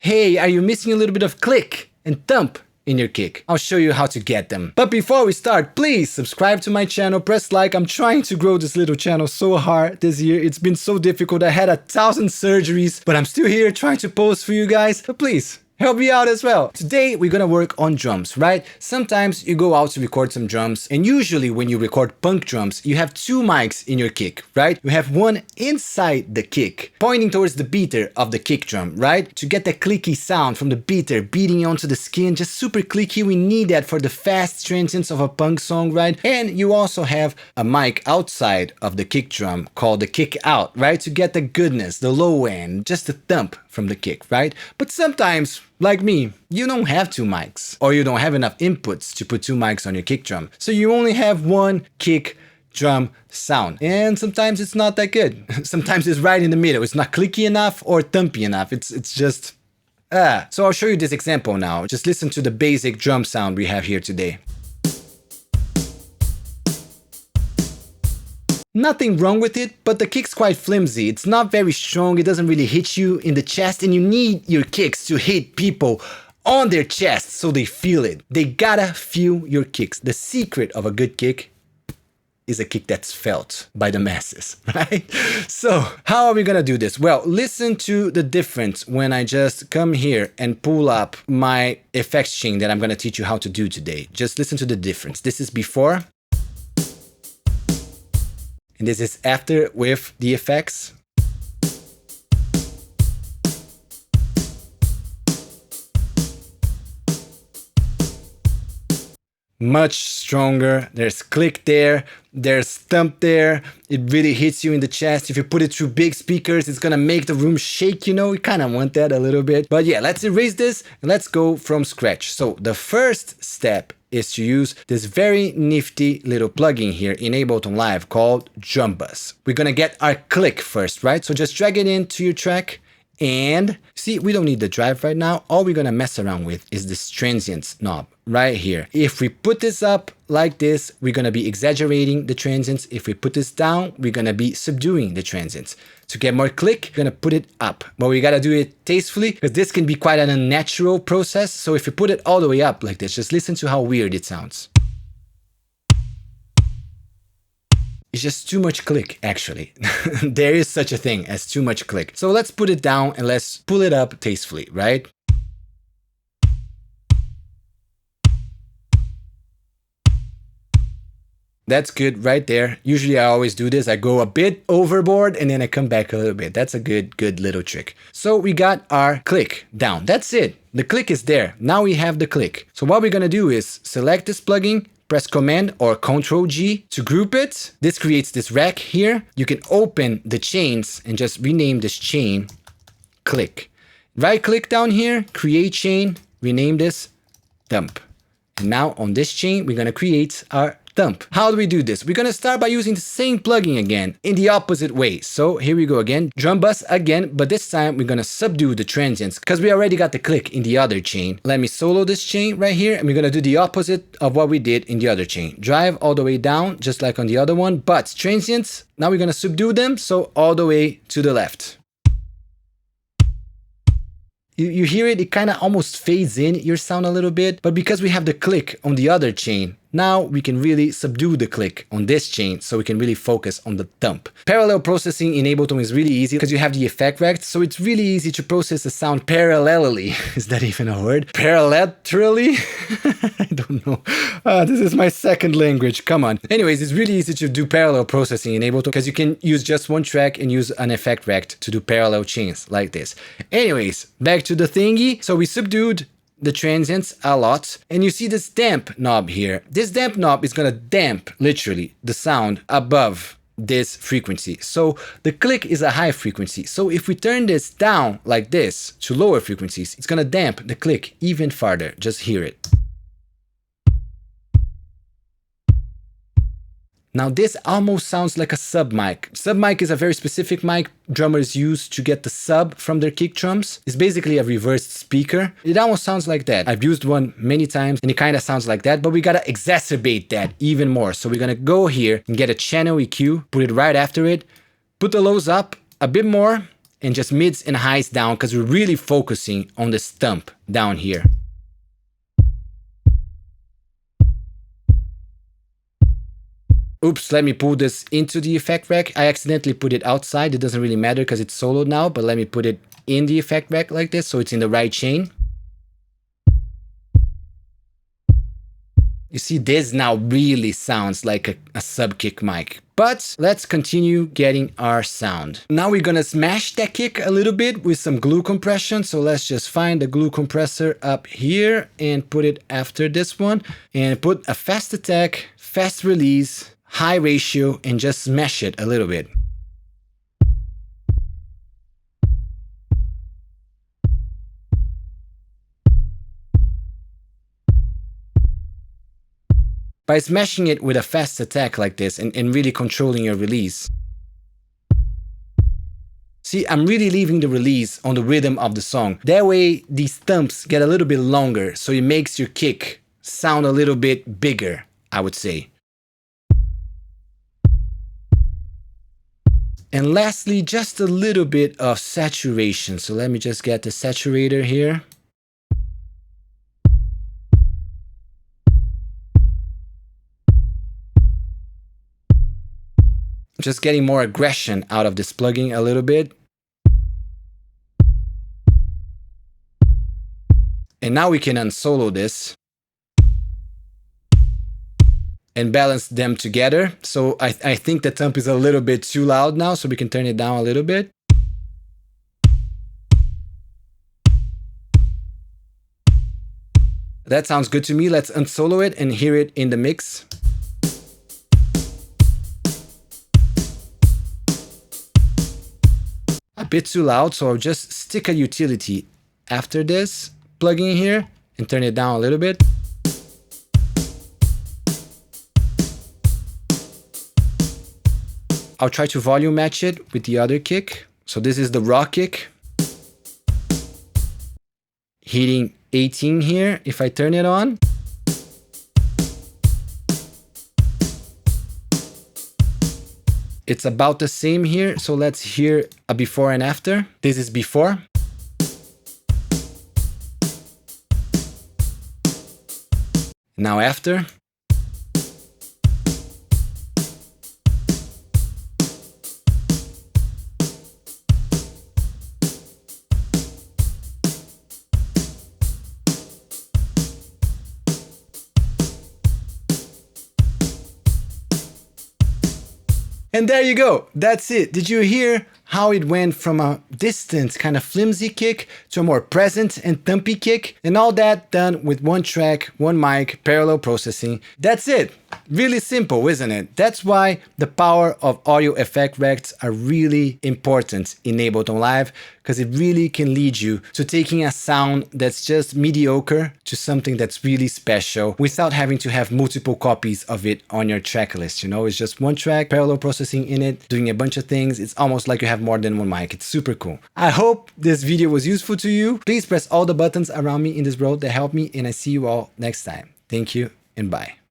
Hey, are you missing a little bit of click and thump in your kick? I'll show you how to get them. But before we start, please subscribe to my channel, press like. I'm trying to grow this little channel so hard this year. It's been so difficult. I had 1,000 surgeries, but I'm still here trying to post for you guys. So please, help me out as well. Today, we're gonna work on drums, right? Sometimes you go out to record some drums, and usually when you record punk drums, you have two mics in your kick, right? You have one inside the kick, pointing towards the beater of the kick drum, right? To get that clicky sound from the beater beating onto the skin, just super clicky. We need that for the fast transients of a punk song, right? And you also have a mic outside of the kick drum called the kick out, right? To get the goodness, the low end, just the thump from the kick, right? But sometimes, like me, you don't have two mics, or you don't have enough inputs to put two mics on your kick drum. So you only have one kick drum sound. And sometimes it's not that good. Sometimes it's right in the middle. It's not clicky enough or thumpy enough. It's just, So I'll show you this example now. Just listen to the basic drum sound we have here today. Nothing wrong with it, but the kick's quite flimsy. It's not very strong. It doesn't really hit you in the chest, and you need your kicks to hit people on their chest so they feel it. They gotta feel your kicks. The secret of a good kick is a kick that's felt by the masses, right? So how are we gonna do this? Well, listen to the difference when I just come here and pull up my effects chain that I'm gonna teach you how to do today. Just listen to the difference. This is before. And this is after with the effects. Much stronger. There's click there. There's thump there. It really hits you in the chest. If you put it through big speakers, it's gonna make the room shake, you know? You kind of want that a little bit. But yeah, let's erase this and let's go from scratch. So the first step is to use this very nifty little plugin here in ABLETON Live called Drum Bus. We're gonna get our click first, right? So just drag it into your track. And see, we don't need the drive right now. All we're gonna mess around with is this transients knob right here. If we put this up like this, we're gonna be exaggerating the transients. If we put this down, we're gonna be subduing the transients. To get more click, we're gonna put it up. But we gotta do it tastefully because this can be quite an unnatural process. So if you put it all the way up like this, just listen to how weird it sounds. It's just too much click, actually. There is such a thing as too much click. So let's put it down and let's pull it up tastefully, right? That's good right there. Usually I always do this. I go a bit overboard and then I come back a little bit. That's a good little trick. So we got our click down. That's it. The click is there. Now we have the click. So what we're gonna do is select this plugin, press Command or Control G to group it. This creates this rack here. You can open the chains and just rename this chain click. Right click down here, create chain, rename this thump. And now on this chain, we're gonna create our thump. How do we do this? We're gonna start by using the same plugin again in the opposite way. So here we go again, drum bus again, but this time we're gonna subdue the transients because we already got the click in the other chain. Let me solo this chain right here and we're gonna do the opposite of what we did in the other chain. Drive all the way down, just like on the other one, but transients, now we're gonna subdue them, so all the way to the left. You hear it, it kind of almost fades in your sound a little bit, but because we have the click on the other chain, now we can really subdue the click on this chain so we can really focus on the thump. Parallel processing in Ableton is really easy because you have the effect rack, so it's really easy to process the sound parallelly. Is that even a word? Parallelly? I don't know. This is my second language, come on. Anyways, it's really easy to do parallel processing in Ableton because you can use just one track and use an effect rack to do parallel chains like this. Anyways, back to the thingy. So we subdued the transients a lot, and you see this damp knob here. This damp knob is gonna damp literally the sound above this frequency. So the click is a high frequency. So if we turn this down like this to lower frequencies, it's gonna damp the click even farther. Just hear it. Now this almost sounds like a sub mic. Sub mic is a very specific mic drummers use to get the sub from their kick drums. It's basically a reversed speaker. It almost sounds like that. I've used one many times and it kind of sounds like that, but we gotta exacerbate that even more. So we're gonna go here and get a channel EQ, put it right after it, put the lows up a bit more, and just mids and highs down because we're really focusing on this thump down here. Oops, let me pull this into the effect rack. I accidentally put it outside. It doesn't really matter because it's soloed now, but let me put it in the effect rack like this so it's in the right chain. You see, this now really sounds like a sub-kick mic. But let's continue getting our sound. Now we're gonna smash that kick a little bit with some glue compression. So let's just find the glue compressor up here and put it after this one. And put a fast attack, fast release, high ratio, and just smash it a little bit. By smashing it with a fast attack like this and really controlling your release. See, I'm really leaving the release on the rhythm of the song. That way, these thumps get a little bit longer, so it makes your kick sound a little bit bigger, I would say. And lastly, just a little bit of saturation. So let me just get the saturator here. Just getting more aggression out of this plugin a little bit. And now we can unsolo this and balance them together. So I think the thump is a little bit too loud now, so we can turn it down a little bit. That sounds good to me. Let's unsolo it and hear it in the mix. A bit too loud, so I'll just stick a utility after this plugin here and turn it down a little bit. I'll try to volume match it with the other kick. So this is the raw kick. Hitting 18 here if I turn it on. It's about the same here, so let's hear a before and after. This is before. Now after. And there you go, that's it. Did you hear how it went from a distant, kind of flimsy kick to a more present and thumpy kick? And all that done with one track, one mic, parallel processing. That's it. Really simple, isn't it? That's why the power of audio effect racks are really important in Ableton Live, because it really can lead you to taking a sound that's just mediocre to something that's really special without having to have multiple copies of it on your track list. You know, it's just one track, parallel processing in it, doing a bunch of things. It's almost like you have more than one mic. It's super cool. I hope this video was useful to you. Please press all the buttons around me in this world that help me, and I see you all next time. Thank you and bye.